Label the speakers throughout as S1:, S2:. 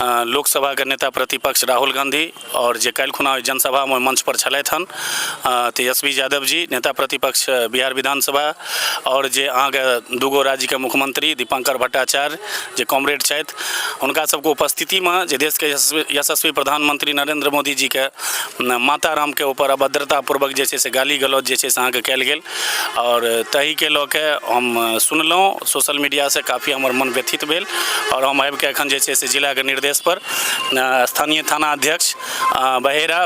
S1: लोकसभा के नेता प्रतिपक्ष राहुल गांधी और जे काल्हि खुना जनसभा में मंच पर छलथि हन तेजस्वी यादव जी नेता प्रतिपक्ष बिहार विधानसभा और जे अहाँके दूगो राज्य के मुख्यमंत्री दीपंकर भट्टाचार्य जे कॉमरेड छथि हुनका सबके उपस्थिति में जे देश के यशस्वी प्रधानमंत्री नरेंद्र मोदी जी के माता राम के ऊपर अभद्रतापूर्वक जे छै से गाली गलौज जे छै से अहाँके कयल गेल और तही के लऽ के हम सुनलहुँ सोशल मीडिया से काफ़ी हमर मन व्यथित भेल और हम आबि के एखन जे छै से जिला के निर्देश पर स्थानीय थाना अध्यक्ष बहेरा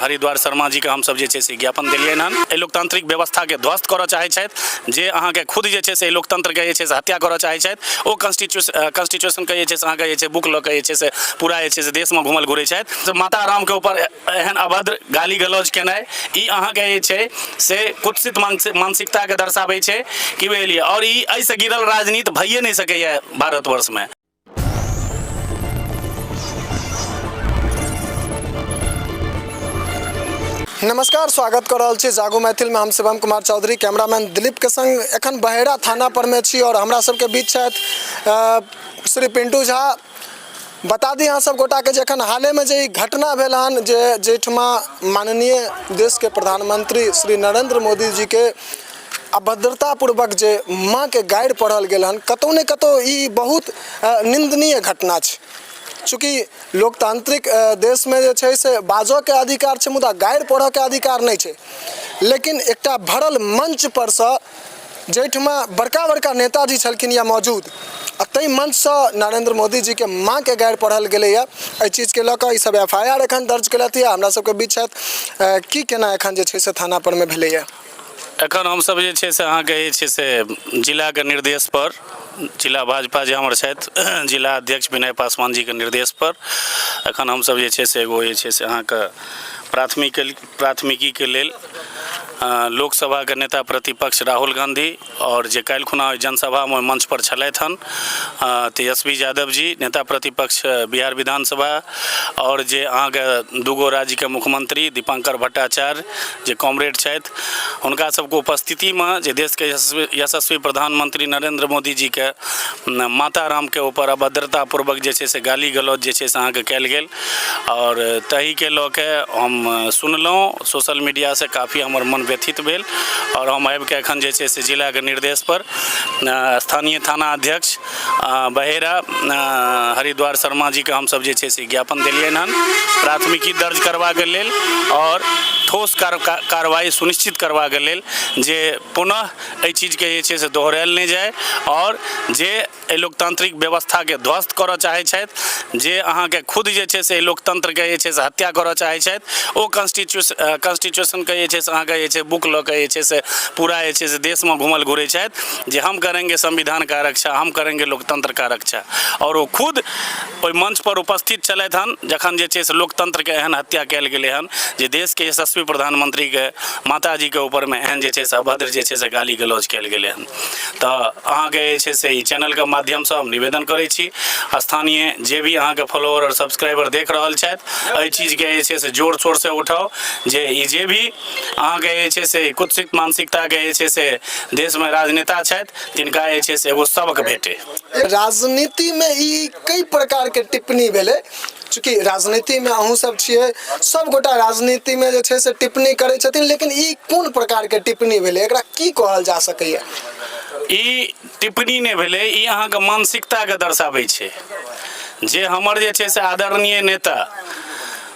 S1: हरिद्वार शर्मा जी के हम सब जे छै से ज्ञापन दिलियनि हन। एहि लोकतांत्रिक व्यवस्था के ध्वस्त करऽ चाहै छथि जे अहाँके खुद जे छै से लोकतंत्र के जे छै से हत्या करऽ चाहै छथि ओ कॉन्स्टिट्यूशन के जे छै से अहाँके जे छै बुक लऽ के जे छै से पूरा जे छै से देश में घूमल घुरै छथि। माता राम के ऊपर एहन अभद्र गाली गलौज केनाइ ई अहाँके जे छै से कुत्सित मानसिकता के दर्शाबै छै कि बुझलियै और ई एहिसँ गिरल राजनीति भइए नहीं सकैए भारतवर्ष में।
S2: नमस्कार, स्वागत कर रहल छी जागो मैथिल में हम शिवम कुमार चौधरी, कैमरामैन दिलीप के संग एखन बहेरा थाना पर में छी और हमरा सबके बीच छथि श्री पिंटू झा। बता दी अहाँ सब गोटा के जखन हाले में जे घटना भेल हन जेठमा माननीय देश के प्रधानमंत्री श्री नरेंद्र मोदी जी के अभद्रतापूर्वक जे माँ के गारि पढ़ल गेल हन, कतौ ने कतौ ई बहुत निंदनीय घटना छै। चूँकि लोकतांत्रिक देश में जे छै से बाजो के अधिकार छै मुदा गारि पढ़ऽ के अधिकार नहीं छै। लेकिन एकटा भरल मंच पर से जेठमा बड़का बड़का नेताजी छलखिन या मौजूद तई मंच से नरेंद्र मोदी जी के माँ के गारि पढ़ल गेलै या एहि चीज के लऽ कऽ ई सब FIR एखन दर्ज केलथि या हमरा सबके बीच छथि की केना एखन जे छै से थाना पर में भेलै या।
S1: एखन हम सब जे छै से अहाँके जे छै से जिला के निर्देश पर जिला भाजपा जे हमर छथि जिला अध्यक्ष विनय पासवान जी के निर्देश पर एखन हम सब जे छै से एगो जे छै से अहाँके प्राथमिकी के लेल लोकसभा के नेता प्रतिपक्ष राहुल गांधी और जे काल्हि खुना जनसभा में मंच पर छलथि हन तेजस्वी यादव जी नेता प्रतिपक्ष बिहार विधानसभा और जे अहाँके दूगो राज्य के मुख्यमंत्री दीपंकर भट्टाचार्य जे कॉमरेड छथि हुनका सबके उपस्थिति में जे देश के यशस्वी प्रधानमंत्री नरेंद्र मोदी जी के माता राम के ऊपर अभद्रतापूर्वक जे छै से गाली गलौज जे छै से अहाँके कयल गेल और तही के लऽ के हम सुनलहुँ सोशल मीडिया से काफ़ी हमर मन व्यथित भेल और हम आबि के एखन जे छै से जिला के निर्देश पर स्थानीय थाना अध्यक्ष बहेरा हरिद्वार शर्मा जी के हम सब जे छै से ज्ञापन दिलियनि हन प्राथमिकी दर्ज करबा के लेल और ठोस कार्रवाई सुनिश्चित करबा के लेल जे पुनः एहि चीज के जे छै से दोहरायल नहीं जाए और जे एहि लोकतांत्रिक व्यवस्था के ध्वस्त करऽ चाहै छथि जे अहाँके खुद जे छै से लोकतंत्र के जे छै से हत्या करऽ चाहै छथि ओ कॉन्स्टिट्यूशन के जे छै से अहाँके जे छै बुक लऽ के जे छै से पूरा जे छै से देश में घूमल घुरै छथि जे हम करेंगे संविधान का रक्षा, हम करेंगे लोकतंत्र का रक्षा और वो खुद ओहि मंच पर उपस्थित छलथि हन जखन जे छै से लोकतंत्र के एहन हत्या कयल गेलै हन जे देश के यशस्वी प्रधानमंत्री के माता जी के ऊपर में एहन जे छै से अभद्र जे छै से गाली गलौज कयल गेलै हन। तऽ अहाँके जे छै से ई चैनल के माध्यम से हम निवेदन करै छी स्थानीय जे भी अहाँके फॉलोअर और सब्सक्राइबर देख रहल छथि एहि चीज के जे छै से जोर शोर से उठाओ जे ई जे भी अहाँके जे छै से कुत्सित मानसिकता के जे छै से देश में राजनेता छथि तिनका जे छै से एगो सबक भेटे।
S2: राजनीति में ई कई प्रकार के टिप्पणी भेलै, चूँकि राजनीति में अहूँ सब छियै, सब गोटा राजनीति में जे छै से टिप्पणी करै छथिन, लेकिन ई कोन प्रकार के टिप्पणी भेलै, एकरा की कहल जा सकैया?
S1: ई टिप्पणी नहीं भेलै, ई अहाँके मानसिकता के दर्शाबै छै जे हमर जे छै से आदरणीय नेता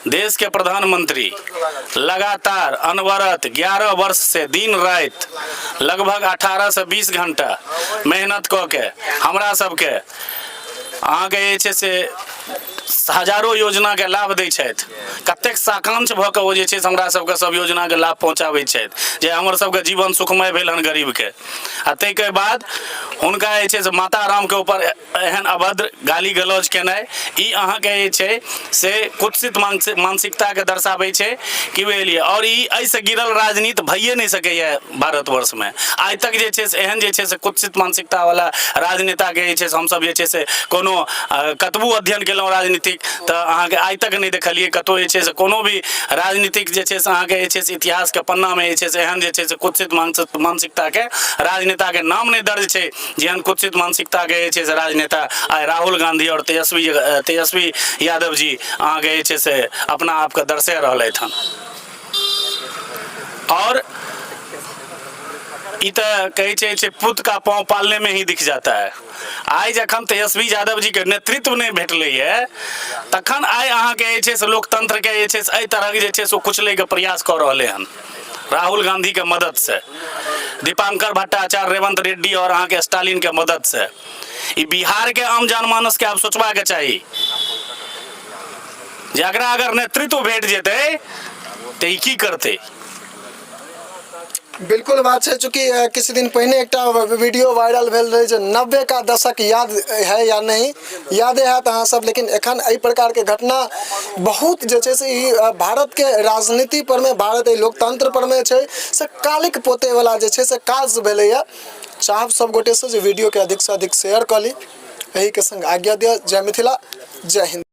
S1: देश के प्रधानमंत्री लगातार अनवरत 11 वर्ष से दिन रात लगभग 18 से 20 घंटा मेहनत कऽ के हमरा सबके अहाँके जे छै से हजारों योजना के लाभ दै छथि, कतेक साकांक्ष भऽ कऽ ओ जे छै से हमरा सबके सब योजना के लाभ पहुँचाबै छथि जे हमर सबके जीवन सुखमय भेल हन गरीब के। आ ताहिके बाद हुनका जे छै से माता राम के ऊपर एहन अभद्र गाली गलौज केनाइ ई अहाँके जे छै से कुत्सित मानसिकता के दर्शाबै छै कि बुझलियै और ई एहिसँ गिरल राजनीति भइए नहीं सकैए भारतवर्ष में। आइ तक जे छै से एहन जे छै से कुत्सित मानसिकता वाला राजनेता के जे छै से हमसब जे छै से कोनो कतबो अध्ययन केलहुँ राजनीतिक तऽ अहाँके आइ तक नहीं देखलियै कतौ जे छै से कोनो भी राजनीतिक जे छै से अहाँके जे छै से इतिहास के पन्ना में जे छै से एहन जे छै से कुत्सित मानसिकता के राजनेता के नाम नहीं दर्ज छै जेहन कुत्सित मानसिकता के जे छै से राजनेता आइ राहुल गांधी और तेजस्वी यादव जी अहाँके जे छै से अपना आपके दर्शा रहलथि हन। और ई तऽ कहै छै जे पुत का पाँव पालने में ही दिख जाता है। आइ जखन तेजस्वी यादव जी के नेतृत्व नहीं भेटलैए तखन आइ अहाँके जे छै से लोकतंत्रके जे छै से एहि तरहके जे छै से कुचलैके प्रयास कऽ रहलै हन राहुल गांधी के मदद से, दीपांकर भट्टाचार्य, रेवंत रेड्डी और अहाँके स्टालिन के मदद से। ई बिहार के आम जनमानस के आब सोचबाके चाही जे एकरा अगर नेतृत्व भेट जेतै तऽ ई की करतै।
S2: बिल्कुल बात है, चूँकि किसी दिन पहले एक वीडियो वायरल भेल रही, 90 का दशक याद है या नहीं, यादे है तो हाँ सब, लेकिन एखन एहि प्रकार के घटना बहुत जे छै से ई भारत के राजनीति पर में, भारत लोकतंत्र पर में छै से कालिक पोते वाला जे छै से काज भेलैया। चाहब सब गोटे से जे वीडियो के अधिक से अधिक शेयर कर ली। यही के संग आज्ञा दिया। जय मिथिला, जय हिंद।